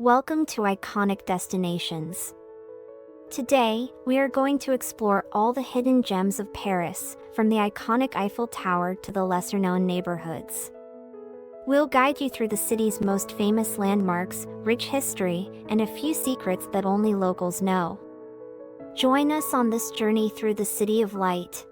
Welcome to Iconic Destinations. Today, we are going to explore all the hidden gems of Paris, from the iconic Eiffel Tower to the lesser-known neighborhoods. We'll guide you through the city's most famous landmarks, rich history, and a few secrets that only locals know. Join us on this journey through the City of Light.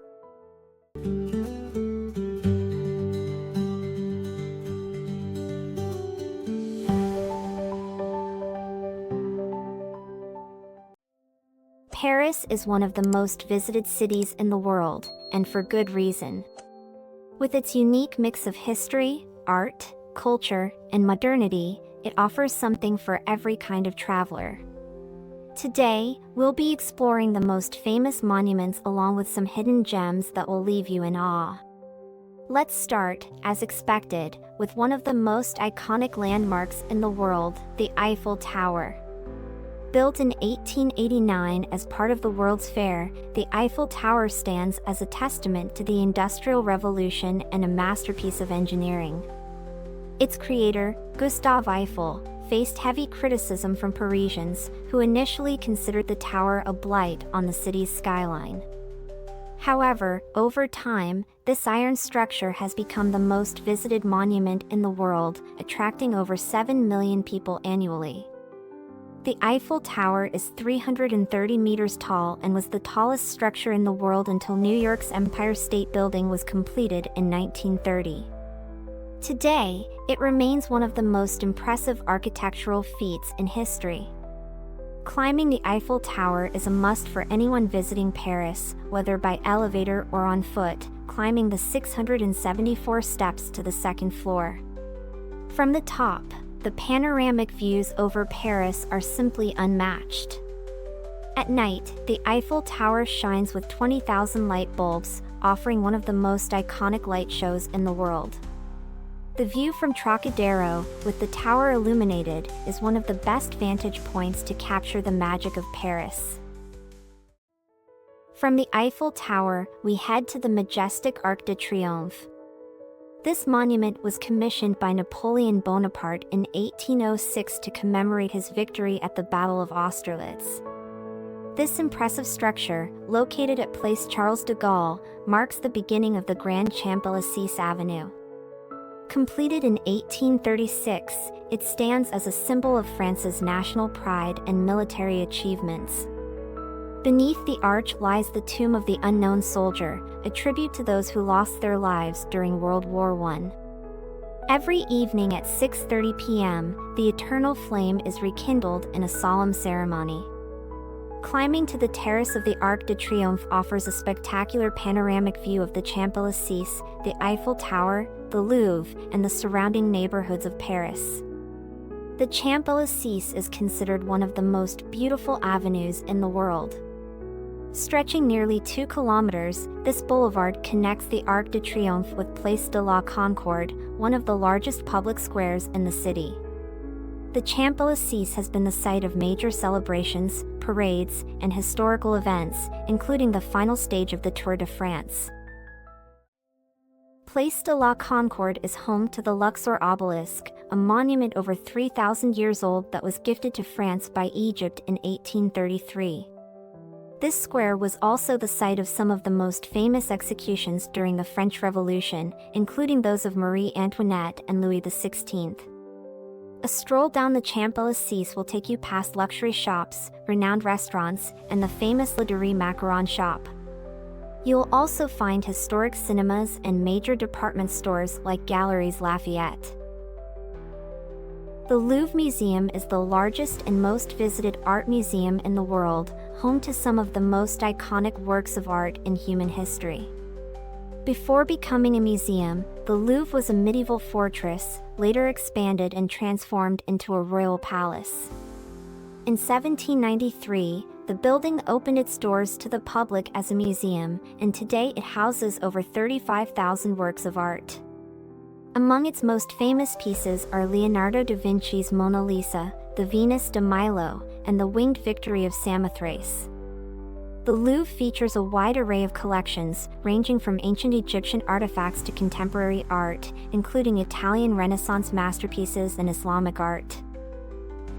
Paris is one of the most visited cities in the world, and for good reason. With its unique mix of history, art, culture, and modernity, it offers something for every kind of traveler. Today, we'll be exploring the most famous monuments along with some hidden gems that will leave you in awe. Let's start, as expected, with one of the most iconic landmarks in the world, the Eiffel Tower. Built in 1889 as part of the World's Fair, the Eiffel Tower stands as a testament to the Industrial Revolution and a masterpiece of engineering. Its creator, Gustave Eiffel, faced heavy criticism from Parisians, who initially considered the tower a blight on the city's skyline. However, over time, this iron structure has become the most visited monument in the world, attracting over 7 million people annually. The Eiffel Tower is 330 meters tall and was the tallest structure in the world until New York's Empire State Building was completed in 1930. Today, it remains one of the most impressive architectural feats in history. Climbing the Eiffel Tower is a must for anyone visiting Paris, whether by elevator or on foot, climbing the 674 steps to the second floor. From the top, the panoramic views over Paris are simply unmatched. At night, the Eiffel Tower shines with 20,000 light bulbs, offering one of the most iconic light shows in the world. The view from Trocadero, with the tower illuminated, is one of the best vantage points to capture the magic of Paris. From the Eiffel Tower, we head to the majestic Arc de Triomphe. This monument was commissioned by Napoleon Bonaparte in 1806 to commemorate his victory at the Battle of Austerlitz. This impressive structure, located at Place Charles de Gaulle, marks the beginning of the Grand Champs-Élysées Avenue. Completed in 1836, it stands as a symbol of France's national pride and military achievements. Beneath the arch lies the Tomb of the Unknown Soldier, a tribute to those who lost their lives during World War I. Every evening at 6:30 p.m., the eternal flame is rekindled in a solemn ceremony. Climbing to the terrace of the Arc de Triomphe offers a spectacular panoramic view of the Champs-Élysées, the Eiffel Tower, the Louvre, and the surrounding neighborhoods of Paris. The Champs-Élysées is considered one of the most beautiful avenues in the world. Stretching nearly 2 kilometers, this boulevard connects the Arc de Triomphe with Place de la Concorde, one of the largest public squares in the city. The Champs-Élysées has been the site of major celebrations, parades, and historical events, including the final stage of the Tour de France. Place de la Concorde is home to the Luxor obelisk, a monument over 3,000 years old that was gifted to France by Egypt in 1833. This square was also the site of some of the most famous executions during the French Revolution, including those of Marie Antoinette and Louis XVI. A stroll down the Champs-Élysées will take you past luxury shops, renowned restaurants, and the famous La Durie macaron shop. You'll also find historic cinemas and major department stores like Galeries Lafayette. The Louvre Museum is the largest and most visited art museum in the world, home to some of the most iconic works of art in human history. Before becoming a museum, the Louvre was a medieval fortress, later expanded and transformed into a royal palace. In 1793, the building opened its doors to the public as a museum, and today it houses over 35,000 works of art. Among its most famous pieces are Leonardo da Vinci's Mona Lisa, the Venus de Milo, and the Winged Victory of Samothrace. The Louvre features a wide array of collections, ranging from ancient Egyptian artifacts to contemporary art, including Italian Renaissance masterpieces and Islamic art.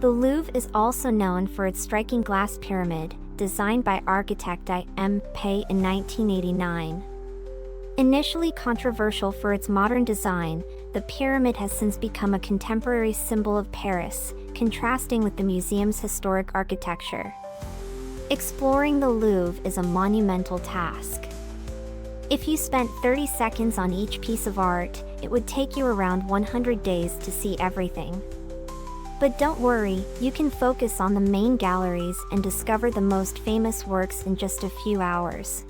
The Louvre is also known for its striking glass pyramid, designed by architect I.M. Pei in 1989. Initially controversial for its modern design, the pyramid has since become a contemporary symbol of Paris, contrasting with the museum's historic architecture. Exploring the Louvre is a monumental task. If you spent 30 seconds on each piece of art, it would take you around 100 days to see everything. But don't worry, you can focus on the main galleries and discover the most famous works in just a few hours.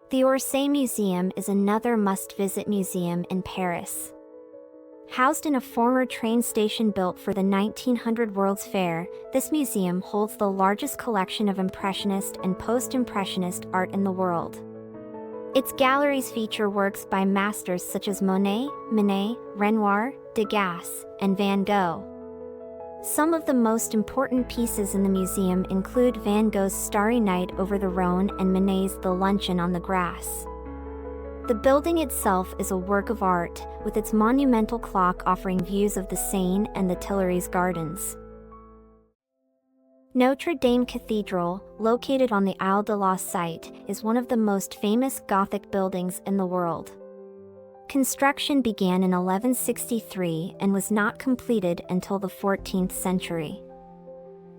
The Orsay Museum is another must-visit museum in Paris. Housed in a former train station built for the 1900 World's Fair, this museum holds the largest collection of Impressionist and Post-Impressionist art in the world. Its galleries feature works by masters such as Monet, Manet, Renoir, Degas, and Van Gogh. Some of the most important pieces in the museum include Van Gogh's Starry Night over the Rhone and Manet's The Luncheon on the Grass. The building itself is a work of art, with its monumental clock offering views of the Seine and the Tuileries Gardens. Notre Dame Cathedral, located on the Isle de la Cité, is one of the most famous Gothic buildings in the world. Construction began in 1163 and was not completed until the 14th century.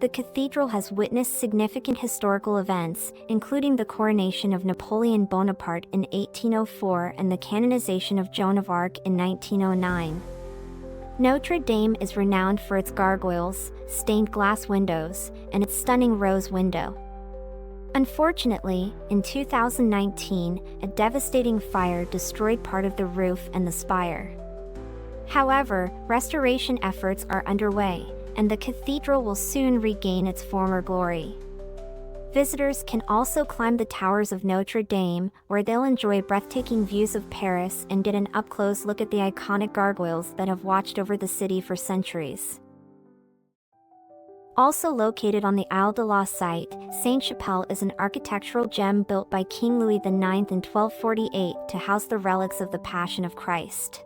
The cathedral has witnessed significant historical events, including the coronation of Napoleon Bonaparte in 1804 and the canonization of Joan of Arc in 1909. Notre Dame is renowned for its gargoyles, stained glass windows, and its stunning rose window. Unfortunately, in 2019, a devastating fire destroyed part of the roof and the spire. However, restoration efforts are underway, and the cathedral will soon regain its former glory. Visitors can also climb the towers of Notre Dame, where they'll enjoy breathtaking views of Paris and get an up-close look at the iconic gargoyles that have watched over the city for centuries. Also located on the Isle de la Cité, Sainte-Chapelle is an architectural gem built by King Louis IX in 1248 to house the relics of the Passion of Christ.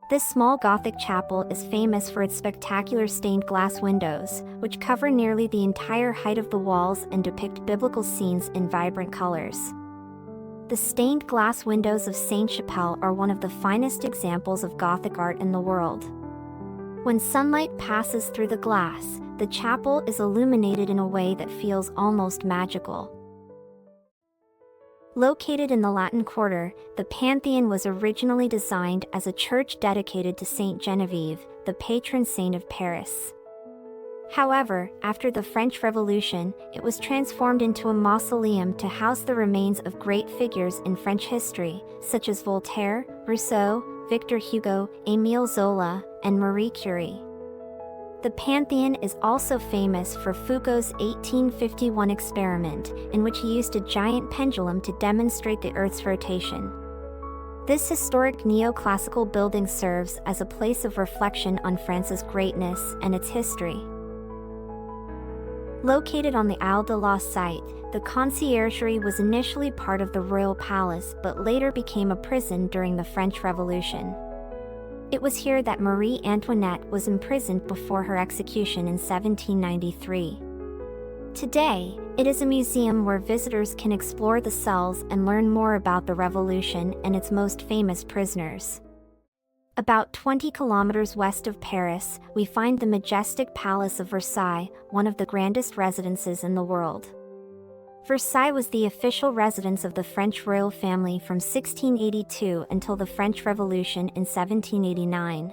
This small Gothic chapel is famous for its spectacular stained glass windows, which cover nearly the entire height of the walls and depict biblical scenes in vibrant colors. The stained glass windows of Sainte-Chapelle are one of the finest examples of Gothic art in the world. When sunlight passes through the glass, the chapel is illuminated in a way that feels almost magical. Located in the Latin Quarter, the Pantheon was originally designed as a church dedicated to Saint Genevieve, the patron saint of Paris. However, after the French Revolution, it was transformed into a mausoleum to house the remains of great figures in French history, such as Voltaire, Rousseau, Victor Hugo, Émile Zola, and Marie Curie. The Pantheon is also famous for Foucault's 1851 experiment, in which he used a giant pendulum to demonstrate the Earth's rotation. This historic neoclassical building serves as a place of reflection on France's greatness and its history. Located on the Isle de la Cité, the Conciergerie was initially part of the royal palace but later became a prison during the French Revolution. It was here that Marie Antoinette was imprisoned before her execution in 1793. Today, it is a museum where visitors can explore the cells and learn more about the revolution and its most famous prisoners. About 20 kilometers west of Paris, we find the majestic Palace of Versailles, one of the grandest residences in the world. Versailles was the official residence of the French royal family from 1682 until the French Revolution in 1789.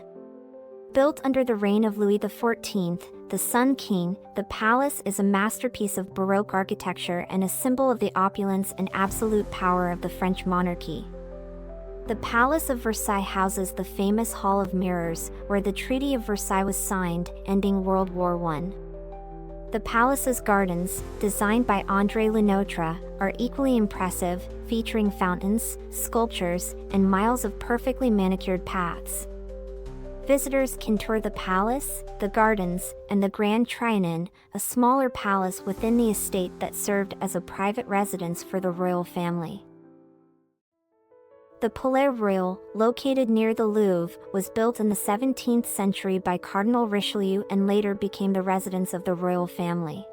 Built under the reign of Louis XIV, the Sun King, the palace is a masterpiece of Baroque architecture and a symbol of the opulence and absolute power of the French monarchy. The Palace of Versailles houses the famous Hall of Mirrors, where the Treaty of Versailles was signed, ending World War I. The palace's gardens, designed by André Le Notre, are equally impressive, featuring fountains, sculptures, and miles of perfectly manicured paths. Visitors can tour the palace, the gardens, and the Grand Trianon, a smaller palace within the estate that served as a private residence for the royal family. The Palais Royal, located near the Louvre, was built in the 17th century by Cardinal Richelieu and later became the residence of the royal family.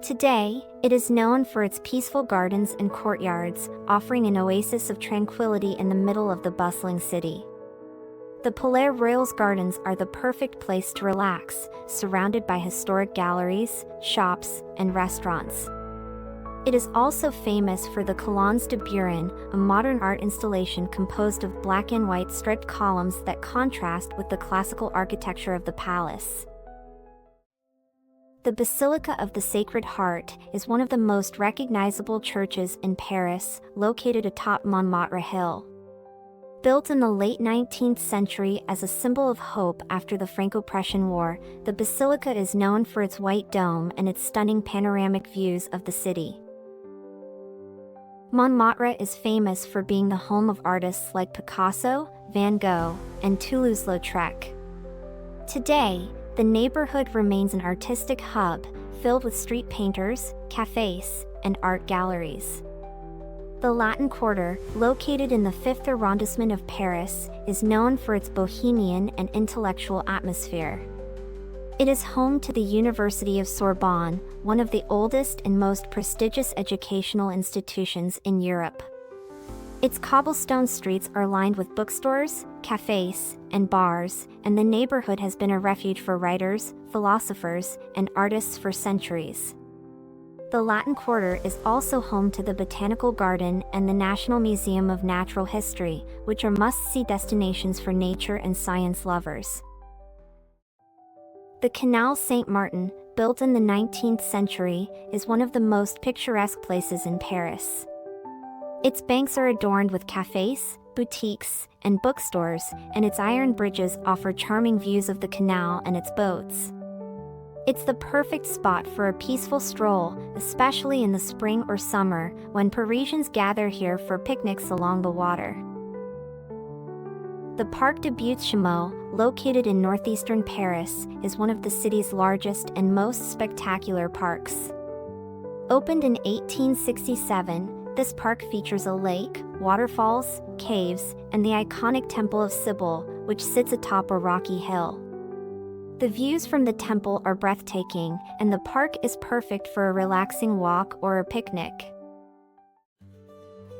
Today, it is known for its peaceful gardens and courtyards, offering an oasis of tranquility in the middle of the bustling city. The Palais Royal's gardens are the perfect place to relax, surrounded by historic galleries, shops, and restaurants. It is also famous for the Colonnes de Burin, a modern art installation composed of black and white striped columns that contrast with the classical architecture of the palace. The Basilica of the Sacred Heart is one of the most recognizable churches in Paris, located atop Montmartre Hill. Built in the late 19th century as a symbol of hope after the Franco-Prussian War, the basilica is known for its white dome and its stunning panoramic views of the city. Montmartre is famous for being the home of artists like Picasso, Van Gogh, and Toulouse-Lautrec. Today, the neighborhood remains an artistic hub, filled with street painters, cafes, and art galleries. The Latin Quarter, located in the 5th arrondissement of Paris, is known for its bohemian and intellectual atmosphere. It is home to the University of Sorbonne, one of the oldest and most prestigious educational institutions in Europe. Its cobblestone streets are lined with bookstores, cafes, and bars, and the neighborhood has been a refuge for writers, philosophers, and artists for centuries. The Latin Quarter is also home to the Botanical Garden and the National Museum of Natural History, which are must-see destinations for nature and science lovers. The Canal Saint-Martin, built in the 19th century, is one of the most picturesque places in Paris. Its banks are adorned with cafes, boutiques, and bookstores, and its iron bridges offer charming views of the canal and its boats. It's the perfect spot for a peaceful stroll, especially in the spring or summer, when Parisians gather here for picnics along the water. The Parc des Buttes-Chameaux, located in northeastern Paris, is one of the city's largest and most spectacular parks. Opened in 1867, this park features a lake, waterfalls, caves, and the iconic Temple of Cybele, which sits atop a rocky hill. The views from the temple are breathtaking, and the park is perfect for a relaxing walk or a picnic.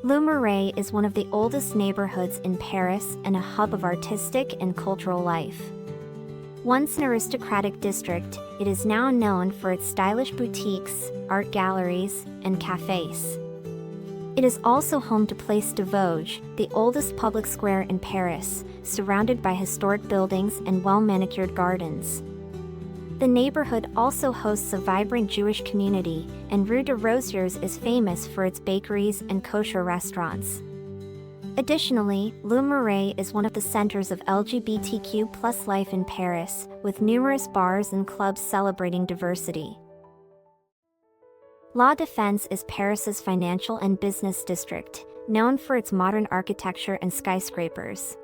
Le Marais is one of the oldest neighborhoods in Paris and a hub of artistic and cultural life. Once an aristocratic district, it is now known for its stylish boutiques, art galleries, and cafes. It is also home to Place de Vosges, the oldest public square in Paris, surrounded by historic buildings and well-manicured gardens. The neighborhood also hosts a vibrant Jewish community, and Rue de Rosiers is famous for its bakeries and kosher restaurants. Additionally, Le Marais is one of the centers of LGBTQ+ life in Paris, with numerous bars and clubs celebrating diversity. La Défense is Paris's financial and business district, known for its modern architecture and skyscrapers.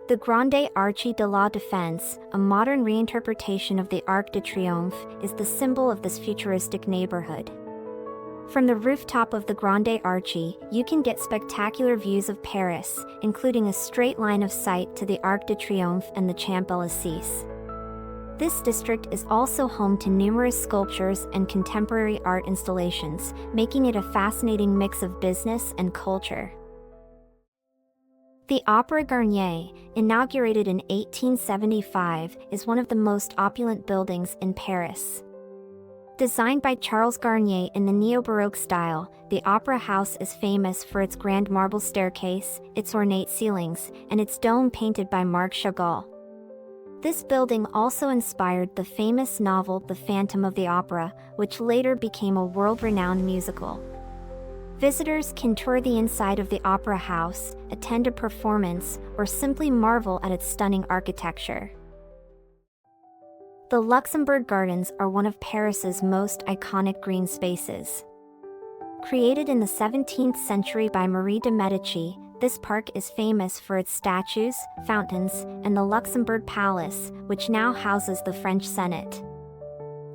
The Grande Arche de la Défense, a modern reinterpretation of the Arc de Triomphe, is the symbol of this futuristic neighborhood. From the rooftop of the Grande Arche, you can get spectacular views of Paris, including a straight line of sight to the Arc de Triomphe and the Champs-Élysées. This district is also home to numerous sculptures and contemporary art installations, making it a fascinating mix of business and culture. The Opéra Garnier, inaugurated in 1875, is one of the most opulent buildings in Paris. Designed by Charles Garnier in the neo-Baroque style, the Opera House is famous for its grand marble staircase, its ornate ceilings, and its dome painted by Marc Chagall. This building also inspired the famous novel The Phantom of the Opera, which later became a world-renowned musical. Visitors can tour the inside of the Opera House, attend a performance, or simply marvel at its stunning architecture. The Luxembourg Gardens are one of Paris's most iconic green spaces. Created in the 17th century by Marie de Medici, this park is famous for its statues, fountains, and the Luxembourg Palace, which now houses the French Senate.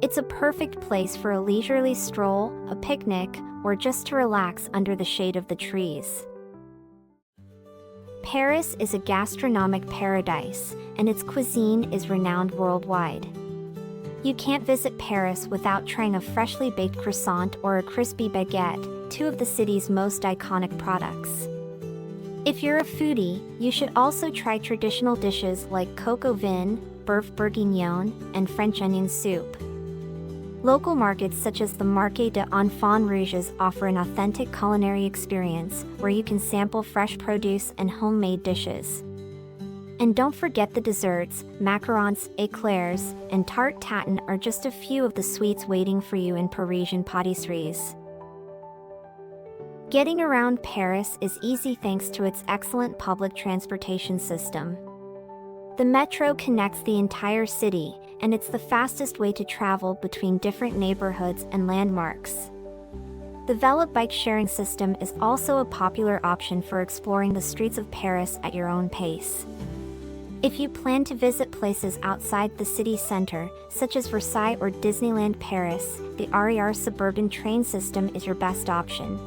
It's a perfect place for a leisurely stroll, a picnic, or just to relax under the shade of the trees. Paris is a gastronomic paradise, and its cuisine is renowned worldwide. You can't visit Paris without trying a freshly baked croissant or a crispy baguette, two of the city's most iconic products. If you're a foodie, you should also try traditional dishes like coq au vin, bœuf bourguignon, and French onion soup. Local markets such as the Marché des Enfants Rouges offer an authentic culinary experience where you can sample fresh produce and homemade dishes. And don't forget the desserts. Macarons, éclairs, and tarte tatin are just a few of the sweets waiting for you in Parisian pâtisseries. Getting around Paris is easy thanks to its excellent public transportation system. The metro connects the entire city, and it's the fastest way to travel between different neighborhoods and landmarks. The Velop bike-sharing system is also a popular option for exploring the streets of Paris at your own pace. If you plan to visit places outside the city center, such as Versailles or Disneyland Paris, the RER suburban train system is your best option.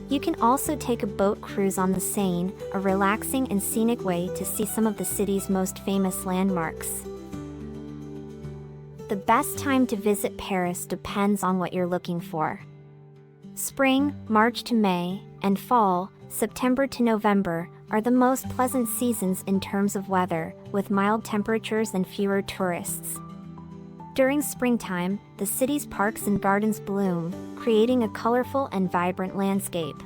You can also take a boat cruise on the Seine, a relaxing and scenic way to see some of the city's most famous landmarks. The best time to visit Paris depends on what you're looking for. Spring, March to May, and fall, September to November, are the most pleasant seasons in terms of weather, with mild temperatures and fewer tourists. During springtime, the city's parks and gardens bloom, creating a colorful and vibrant landscape.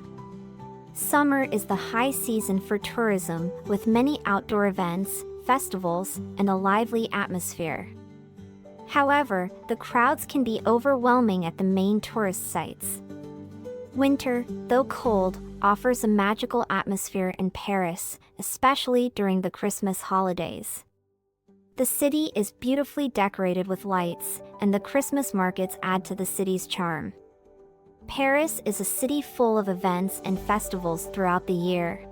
Summer is the high season for tourism, with many outdoor events, festivals, and a lively atmosphere. However, the crowds can be overwhelming at the main tourist sites. Winter, though cold, offers a magical atmosphere in Paris, especially during the Christmas holidays. The city is beautifully decorated with lights, and the Christmas markets add to the city's charm. Paris is a city full of events and festivals throughout the year.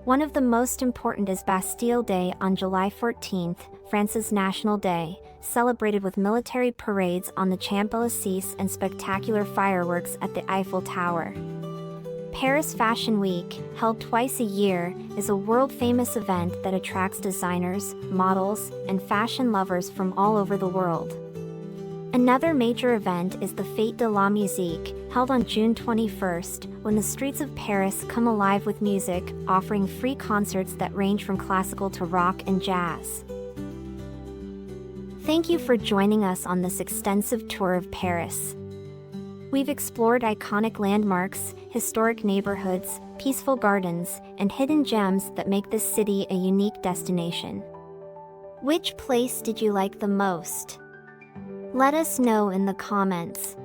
One of the most important is Bastille Day on July 14th, France's National Day, celebrated with military parades on the Champs-Élysées and spectacular fireworks at the Eiffel Tower. Paris Fashion Week, held twice a year, is a world-famous event that attracts designers, models, and fashion lovers from all over the world. Another major event is the Fête de la Musique, held on June 21st, when the streets of Paris come alive with music, offering free concerts that range from classical to rock and jazz. Thank you for joining us on this extensive tour of Paris. We've explored iconic landmarks, historic neighborhoods, peaceful gardens, and hidden gems that make this city a unique destination. Which place did you like the most? Let us know in the comments.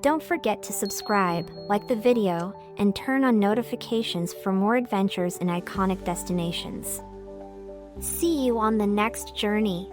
Don't forget to subscribe, like the video, and turn on notifications for more adventures in iconic destinations. See you on the next journey.